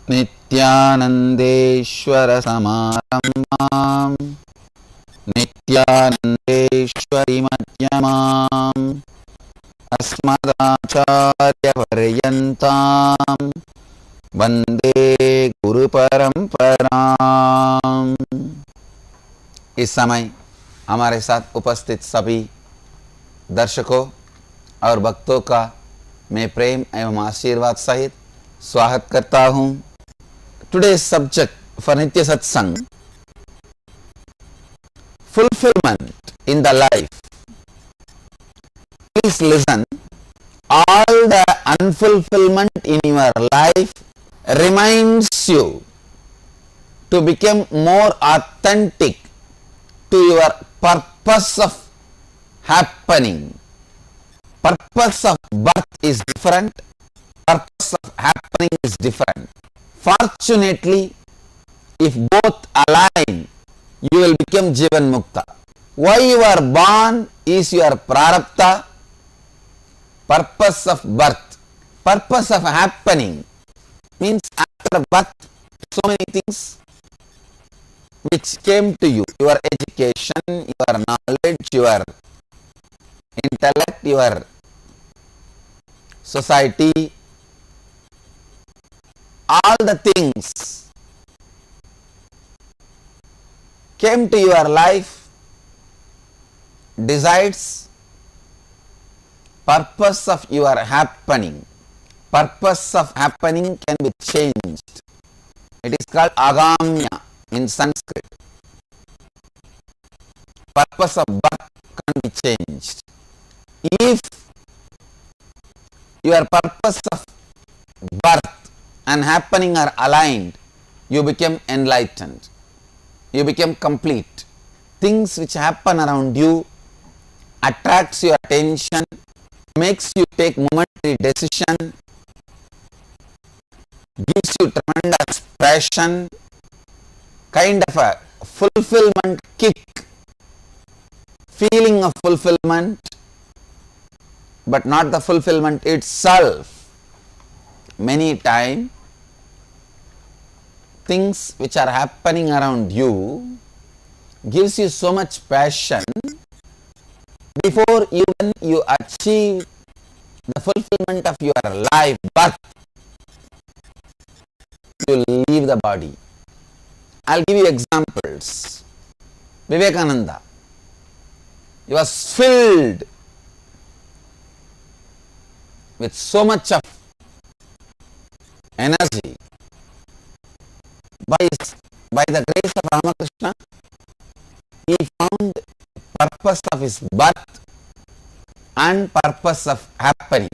नित्यानन्देश्वर समारम्भाम् नित्यानन्देश्वरी मध्यमाम् अस्मदाचार्यपर्यन्ताम् वन्दे गुरु परंपराम्। इस समय हमारे साथ उपस्थित सभी दर्शकों और भक्तों का मैं प्रेम एवं आशीर्वाद सहित स्वागत करता हूँ। Today's subject for Nitya Satsang, fulfillment in the life. Please listen. All the unfulfillment in your life reminds you to become more authentic to your purpose of happening. Purpose of birth is different. Purpose of happening is different. Fortunately, if both align, you will become Jivan Mukta. Why you are born is your prarabdha. Purpose of birth, purpose of happening means after birth, so many things which came to you, your education, your knowledge, your intellect, your society, all the things came to your life, decides purpose of your happening. Purpose of happening can be changed. It is called agamya in Sanskrit. Purpose of birth can be changed. If your purpose of birth and happening are aligned, you become enlightened. You become complete. Things which happen around you attracts your attention, makes you take momentary decision, gives you tremendous passion, kind of a fulfillment kick, feeling of fulfillment, but not the fulfillment itself. Many times, things which are happening around you gives you so much passion. Before even you achieve the fulfillment of your life, birth, you leave the body. I'll give you examples. Vivekananda, he was filled with so much of energy. By the grace of Ramakrishna, he found purpose of his birth and purpose of happening.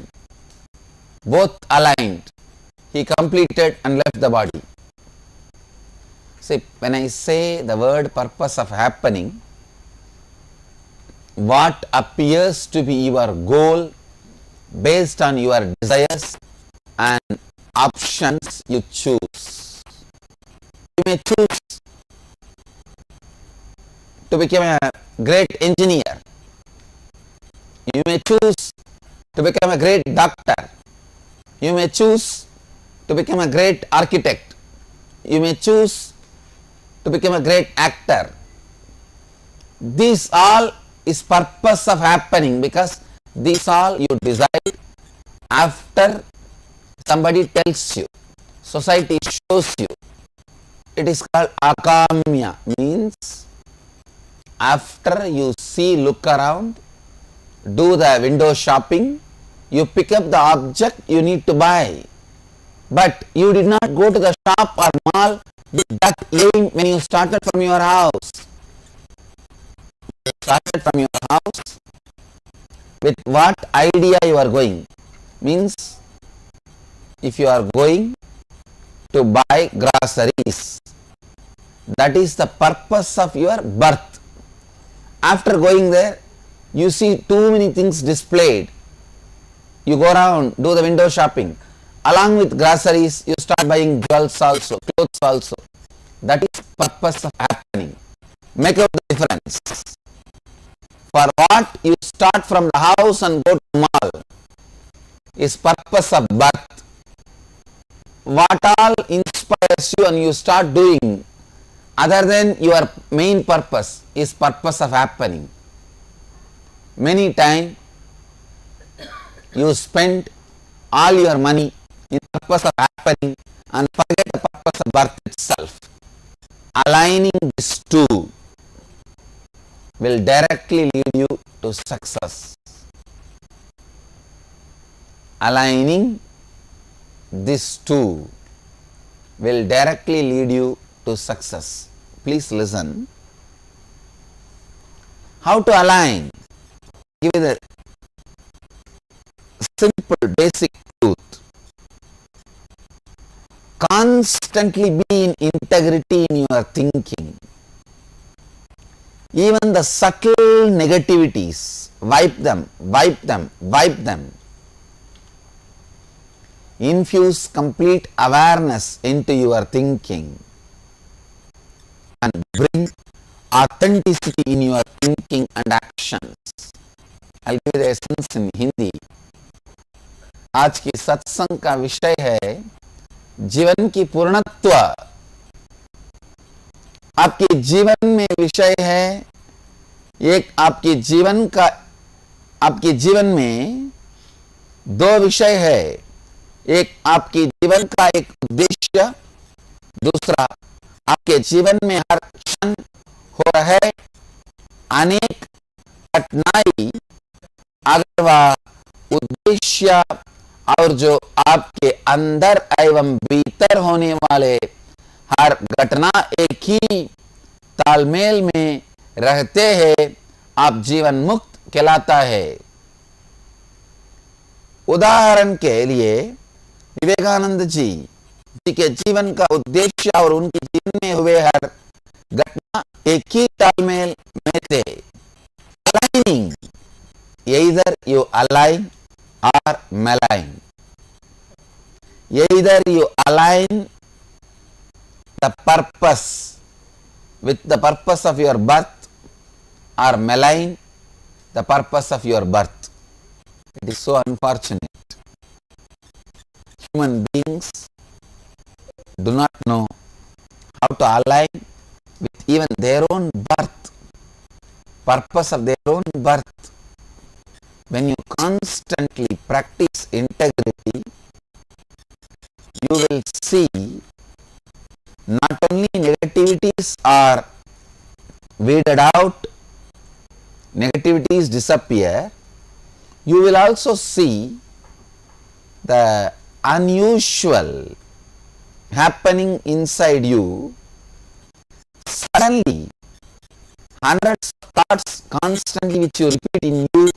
Both aligned. He completed and left the body. See, when I say the word purpose of happening, what appears to be your goal based on your desires and options you choose. You may choose to become a great engineer. You may choose to become a great doctor. You may choose to become a great architect. You may choose to become a great actor. This all is purpose of happening, because this all you decide after somebody tells you, society shows you. It is called akamya, means after you see, look around, do the window shopping, you pick up the object you need to buy. But you did not go to the shop or mall with that aim when you started from your house. You started from your house with what idea you are going. Means if you are going to buy groceries, that is the purpose of your birth. After going there, you see too many things displayed. You go around, do the window shopping. Along with groceries, you start buying jewels also, clothes also. That is purpose of happening. Make out the difference. For what you start from the house and go to mall is purpose of birth. what all inspires you and you start doing other than your main purpose is purpose of happening. Many times you spend all your money in purpose of happening and forget the purpose of birth itself. Aligning these two will directly lead you to success. Aligning these two will directly lead you to success. Please listen. How to align? Give you the simple basic truth. Constantly be in integrity in your thinking. Even the subtle negativities, wipe them, wipe them, wipe them. Infuse complete awareness into your thinking and bring authenticity in your thinking and actions. I'll give the essence in Hindi. आज की सत्संग का विषय है जीवन की पूर्णत्व। आपके जीवन में विषय है एक, आपके जीवन में दो विषय है। एक आपके जीवन का एक उद्देश्य, दूसरा आपके जीवन में हर क्षण हो रहे अनेक घटनाएं। अगर वह उद्देश्य और जो आपके अंदर एवं भीतर होने वाले हर घटना एक ही तालमेल में रहते हैं, आप जीवन मुक्त कहलाता है। उदाहरण के लिए विवेकानंद जी के जीवन का उद्देश्य और उनके जीवन में हुए हर घटना एक ही तालमेल में थे। Aligning, either you align or malign. Either you align the purpose with the purpose of your birth or malign the purpose of your birth. It is so unfortunate. Human beings do not know how to align with even their own birth, purpose of their own birth. When you constantly practice integrity, you will see not only negativities are weeded out, negativities disappear, you will also see the unusual happening inside you. Suddenly, hundreds of thoughts constantly which you repeat in you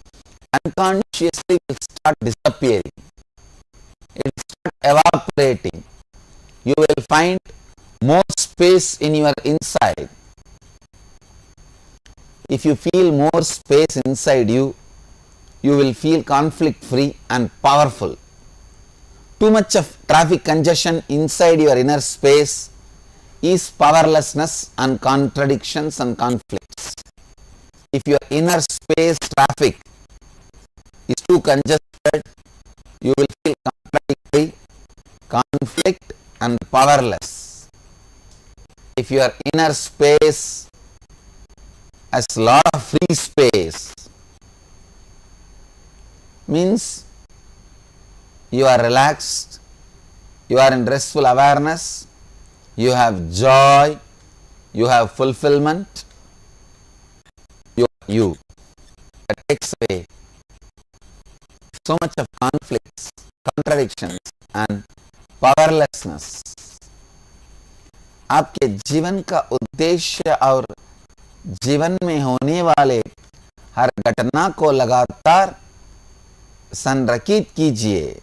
unconsciously will start disappearing. It will start evaporating. You will find more space in your inside. If you feel more space inside you, you will feel conflict free and powerful. Too much of traffic congestion inside your inner space is powerlessness and contradictions and conflicts. If your inner space traffic is too congested, you will feel contradictory, conflict and powerless. If your inner space has a lot of free space, means you are relaxed, you are in restful awareness, you have joy, you have fulfillment, you. That takes away so much of conflicts, contradictions and powerlessness. आपके जीवन का उद्देश्य और जीवन में होने वाले हर घटना को लगातार संरेखित कीजिए.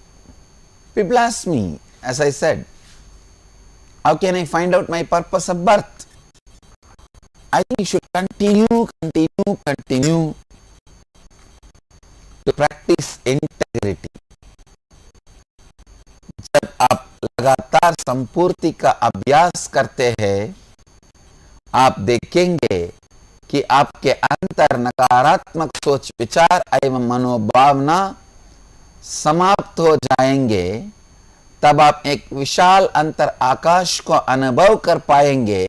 People ask me, as I said, how can I find out my purpose of birth? I think you should continue to practice integrity. जब आप लगातार संपूर्ति का अभ्यास करते हैं, आप देखेंगे कि आपके अंतर नकारात्मक सोच विचार एवं मनोभावना समाप्त हो जाएंगे. तब आप एक विशाल अंतर आकाश को अनुभव कर पाएंगे।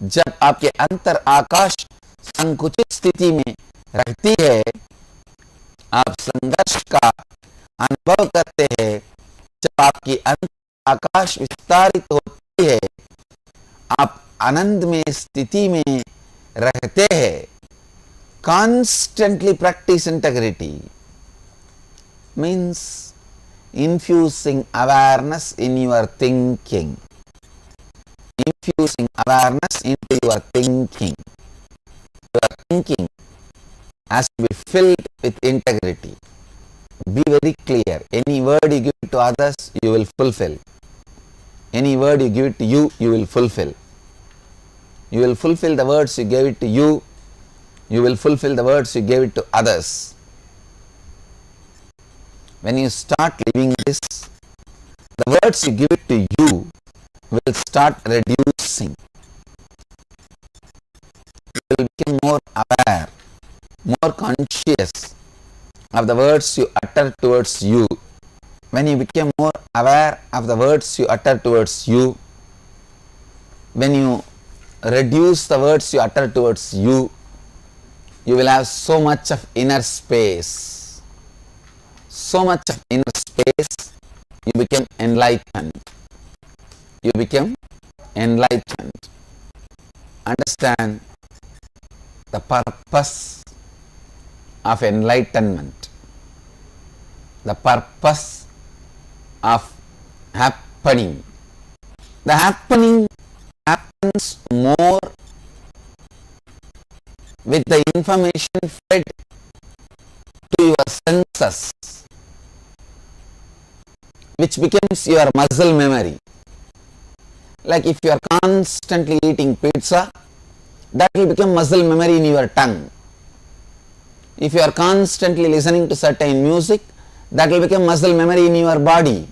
जब आपके अंतर आकाश संकुचित स्थिति में रहती है, आप संघर्ष का अनुभव करते हैं। जब आपकी अंतर आकाश विस्तारित होती है, आप आनंदमय स्थिति में रहते हैं। Constantly practice integrity means infusing awareness in your thinking. Infusing awareness into your thinking. Your thinking has to be filled with integrity. Be very clear. Any word you give to others, you will fulfill. Any word you give it to you, you will fulfill. You will fulfill the words you gave it to you. You will fulfill the words you gave it to others. When you start living this, the words you give it to you will start reducing. You will become more aware, more conscious of the words you utter towards you. When you become more aware of the words you utter towards you, when you reduce the words you utter towards you, you will have so much of inner space. So much of inner space, you become enlightened. You become enlightened. Understand the purpose of enlightenment. The purpose of happening. The happening happens more with the information fed to your senses, which becomes your muscle memory. Like if you are constantly eating pizza, that will become muscle memory in your tongue. If you are constantly listening to certain music, that will become muscle memory in your body.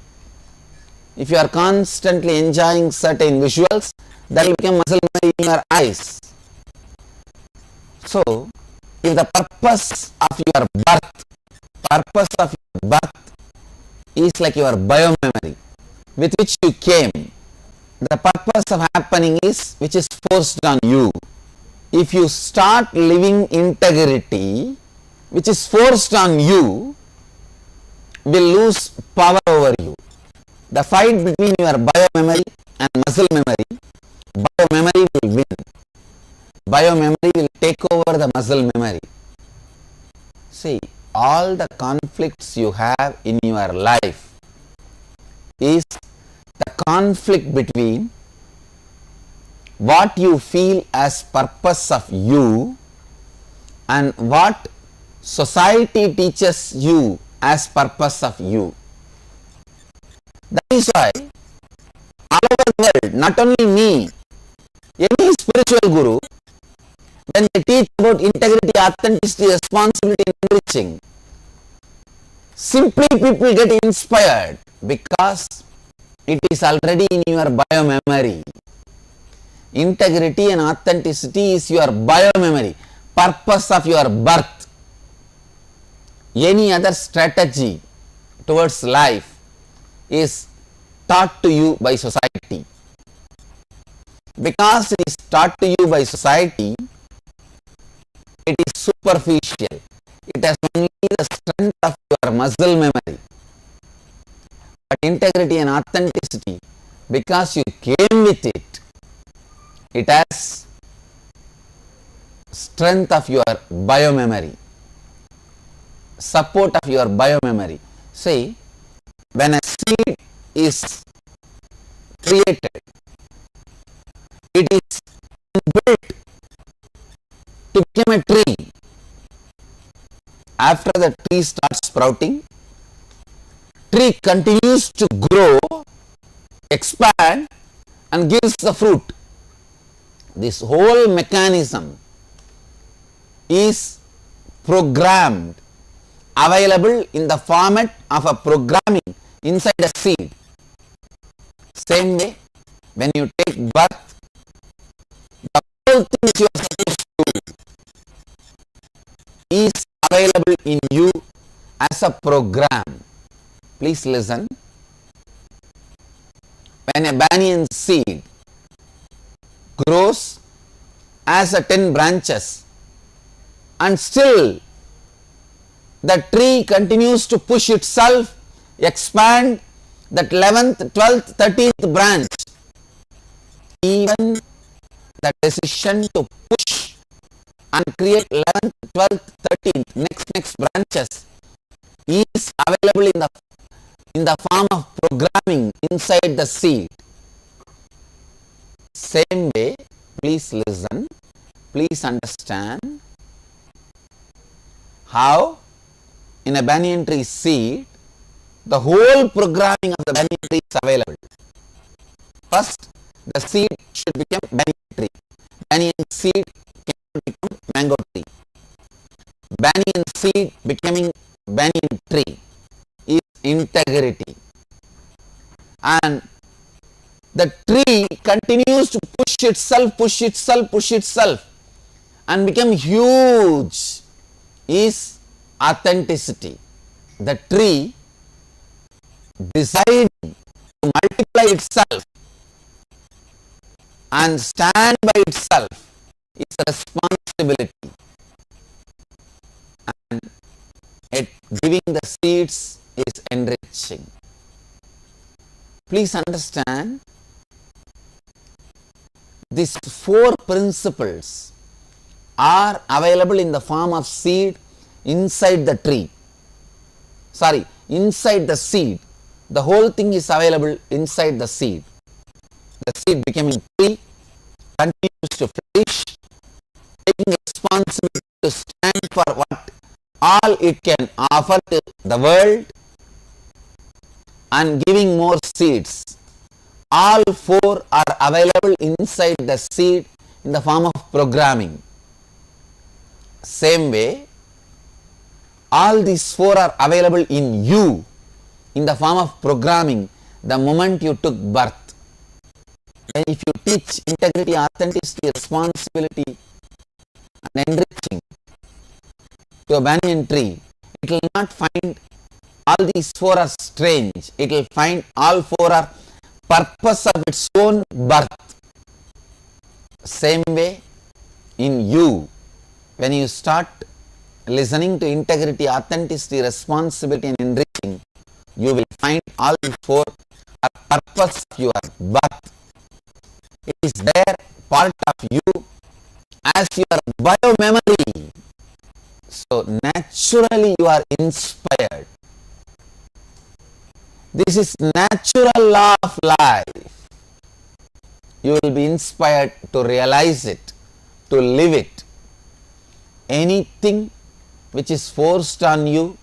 If you are constantly enjoying certain visuals, that will become muscle memory in your eyes. So, if the purpose of your birth is like your biomemory with which you came, the purpose of happening is which is forced on you. If you start living integrity, which is forced on you, will lose power over you. The fight between your biomemory and muscle memory, biomemory will win. Biomemory will take over the muscle memory. See, all the conflicts you have in your life is the conflict between what you feel as purpose of you and what society teaches you as purpose of you. That is why all over the world, not only me, any spiritual guru, when they teach about integrity, authenticity, responsibility and enriching, simply people get inspired because it is already in your biomemory. Integrity and authenticity is your biomemory, purpose of your birth. Any other strategy towards life is taught to you by society. Because it is taught to you by society, it is superficial. It has only the strength of your muscle memory. But integrity and authenticity, because you came with it, it has strength of your biomemory, support of your biomemory. See, when a seed is created, it is built to become a tree. After the tree starts sprouting, tree continues to grow, expand and gives the fruit. This whole mechanism is programmed, available in the format of a programming inside a seed. Same way, when you take birth, the whole thing you are supposed to do is available in you as a program. Please listen. when a banyan seed grows as a 10 branches and still the tree continues to push itself, expand that 11th, 12th, 13th branch, even the decision to push and create 11th, 12th, 13th, next branches is available in the form of programming inside the seed. Same way, please listen, please understand how in a banyan tree seed, the whole programming of the banyan tree is available. First, the seed should become banyan tree. Banyan seed can become mango tree. Banyan seed becoming banyan tree is integrity. And the tree continues to push itself and become huge is authenticity. The tree deciding to multiply itself and stand by itself is a responsibility, and giving the seeds is enriching. Please understand, these 4 principles are available in the form of seed inside the tree. Inside the seed. The whole thing is available inside the seed. The seed becoming tree, continues to flourish, taking responsibility to stand for what all it can offer to the world, and giving more seeds. All 4 are available inside the seed in the form of programming. Same way, all these 4 are available in you in the form of programming the moment you took birth. And if you teach integrity, authenticity, responsibility and enriching to a banyan tree, it will not find all these 4 are strange. It will find all 4 are purpose of its own birth. Same way, in you, when you start listening to integrity, authenticity, responsibility and enriching, you will find all these 4 are purpose of your birth. It is there, part of you as your bio-memory. So naturally you are inspired. This is natural law of life. You will be inspired to realize it, to live it. Anything which is forced on you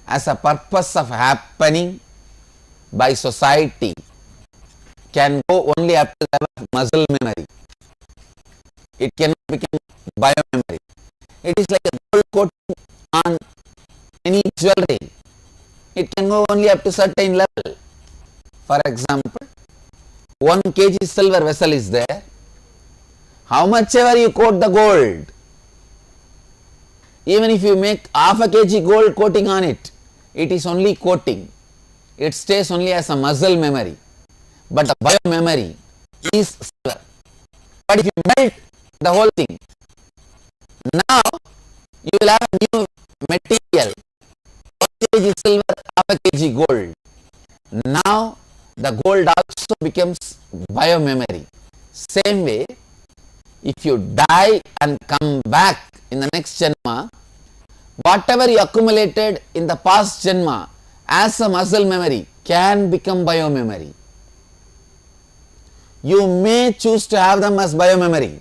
as a purpose of happening by society can go only up to the level of muscle memory. It cannot become bio-memory. It is like a gold coating on any jewelry. It can go only up to certain level. For example, 1 kg silver vessel is there. How much ever you coat the gold, even if you make half a kg gold coating on it, it is only coating. It stays only as a muscle memory. But the bio-memory is silver. But if you melt the whole thing, now you will have new material. 1 kg silver, half a kg gold. Now the gold also becomes bio-memory. Same way, if you die and come back in the next Janma, whatever you accumulated in the past Janma as a muscle memory can become bio-memory. You may choose to have them as bio-memory,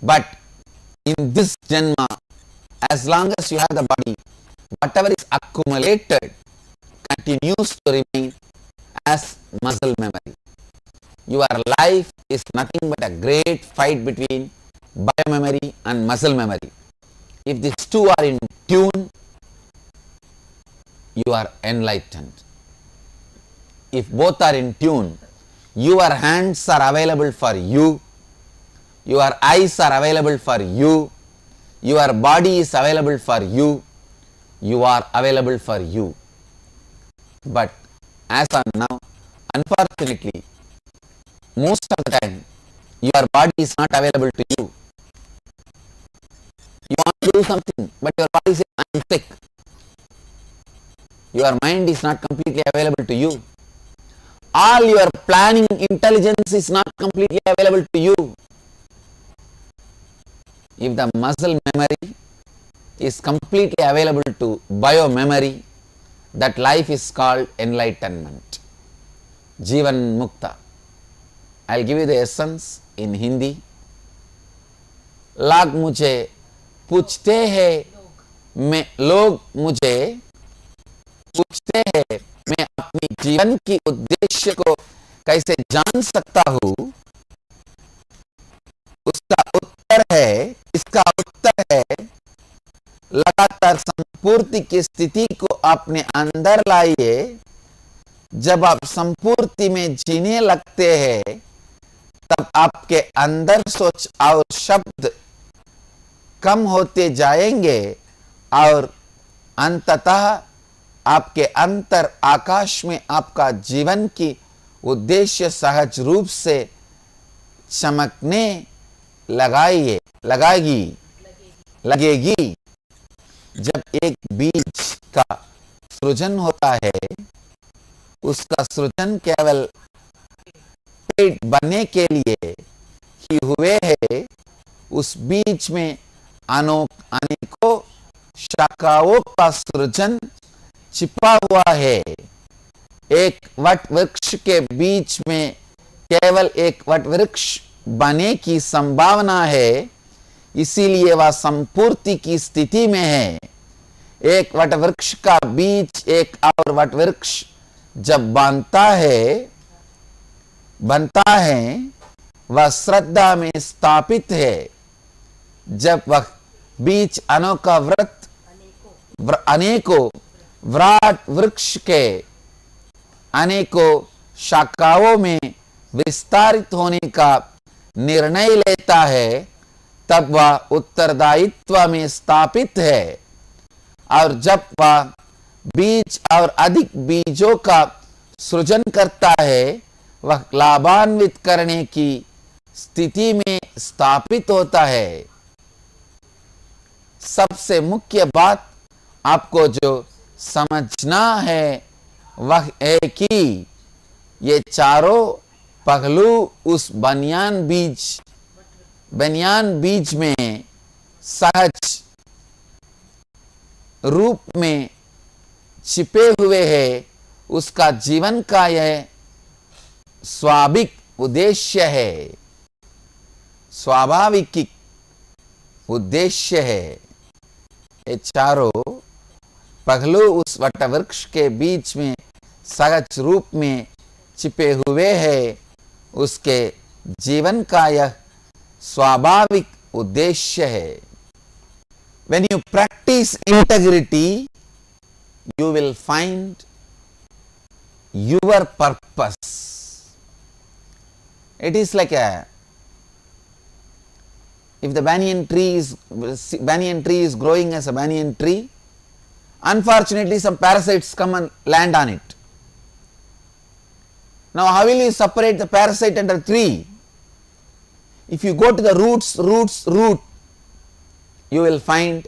but in this Janma, as long as you have the body, whatever is accumulated continues to remain as muscle memory. Your life is nothing but a great fight between bio-memory and muscle memory. If these 2 are in tune, you are enlightened. If both are in tune, your hands are available for you, your eyes are available for you, your body is available for you, you are available for you. But as of now, Unfortunately, most of the time, your body is not available to you. You want to do something, but your body says, I am sick. Your mind is not completely available to you. All your planning intelligence is not completely available to you. If the muscle memory is completely available to bio memory, that life is called enlightenment. Jivan Mukta. I'll give you the essence in Hindi. लोग मुझे पूछते हैं, लोग मुझे पूछते हैं, मैं अपनी जीवन की उद्देश्य को कैसे जान सकता हूँ? इसका उत्तर है लगातार संपूर्ति की स्थिति को अपने अंदर लाइए। जब आप संपूर्ति में जीने लगते हैं, तब आपके अंदर सोच और शब्द कम होते जाएंगे और अंततः आपके अंतर आकाश में आपका जीवन की उद्देश्य सहज रूप से चमकने लगेगी। जब एक बीज का सृजन होता है, उसका सृजन केवल पेड़ बनने के लिए ही हुए है। उस बीज में अनेकों शाखाओं का सृजन छिपा हुआ है। एक वट वृक्ष के बीच में केवल एक वट वृक्ष बनने की संभावना है, इसीलिए वह संपूर्ति की स्थिति में है। एक वट वृक्ष का बीज एक और वट वृक्ष जब बनता है वह श्रद्धा में स्थापित है। जब वह बीज अनेकों विराट वृक्ष के अनेकों शाखाओं में विस्तारित होने का निर्णय लेता है, तब वह उत्तरदायित्व में स्थापित है। और जब वह बीज और अधिक बीजों का सृजन करता है, वह लाभान्वित करने की स्थिति में स्थापित होता है। सबसे मुख्य बात आपको जो समझना है वह है कि ये चारों पहलू उस बनियान बीज में सहज रूप में छिपे हुए हैं। उसका जीवन का यह स्वाभाविक उद्देश्य है, स्वाभाविक उद्देश्य है। ये चारों पहलू उस वटवृक्ष के बीच में सहज रूप में छिपे हुए हैं। उसके जीवन का यह स्वाभाविक उद्देश्य है। When you practice integrity, you will find your purpose. It is like if the banyan tree is growing as a banyan tree, unfortunately some parasites come and land on it. Now how will you separate the parasite and the tree? If you go to the root, you will find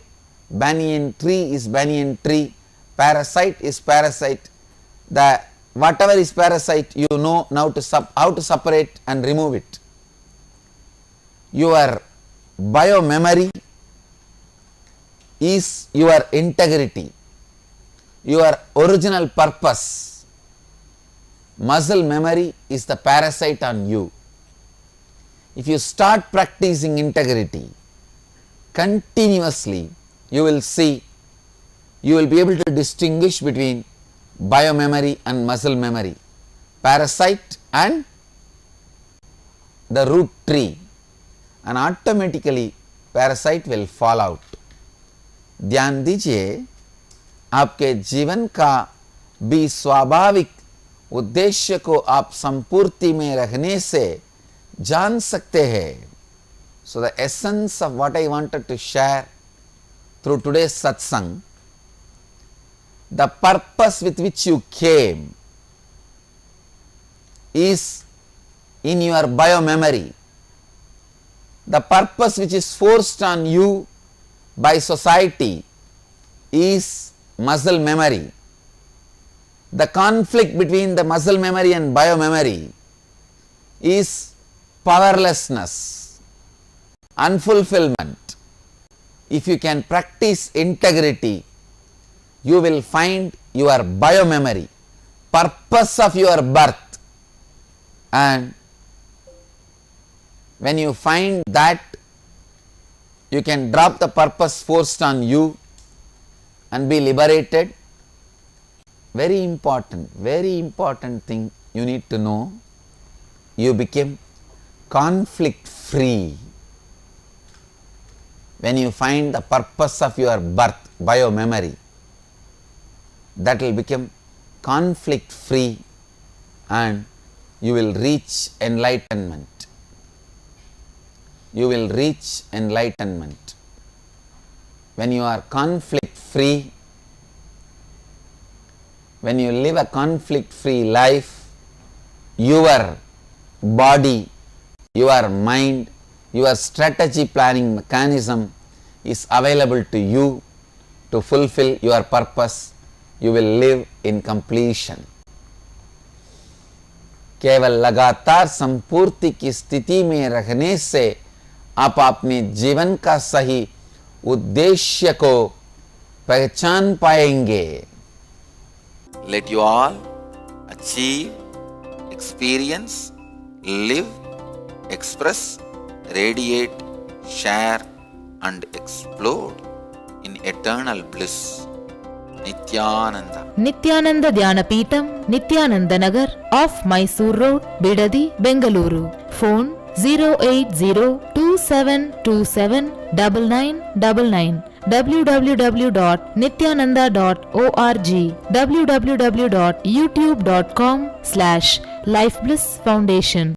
banyan tree is banyan tree, parasite is parasite. Whatever is parasite, you know now how to separate and remove it. Your bio-memory is your integrity, your original purpose. Muscle memory is the parasite on you. If you start practicing integrity continuously, you will see, you will be able to distinguish between bio-memory and muscle memory, parasite and the root tree, and automatically parasite will fall out. ध्यान दीजिए, आपके जीवन का भी स्वाभाविक उद्देश्य को आप संपूर्ति में रहने से जान सकते हैं. So the essence of what I wanted to share through today's satsang, the purpose with which you came, is in your bio-memory. The purpose which is forced on you by society is muscle memory. The conflict between the muscle memory and bio-memory is powerlessness, unfulfillment. If you can practice integrity, you will find your bio-memory, purpose of your birth, and when you find that, you can drop the purpose forced on you and be liberated. Very important thing you need to know, you became conflict free. When you find the purpose of your birth, bio-memory, that will become conflict free and you will reach enlightenment. You will reach enlightenment. When you are conflict free, when you live a conflict free life, your body, your mind, your strategy planning mechanism is available to you to fulfill your purpose. You will live in completion. केवल लगातार संपूर्ति की स्थिति में रहने से आप अपने जीवन का सही उद्देश्य को पहचान पाएंगे. Let you all achieve, experience, live, express, radiate, share and explode in eternal bliss. Nityananda. Nityananda Dhyanapitham, Nityananda Nagar, off Mysore Road, Bidadi, Bengaluru. Phone 08027279999. www.nityananda.org. www.youtube.com/Life Bliss Foundation.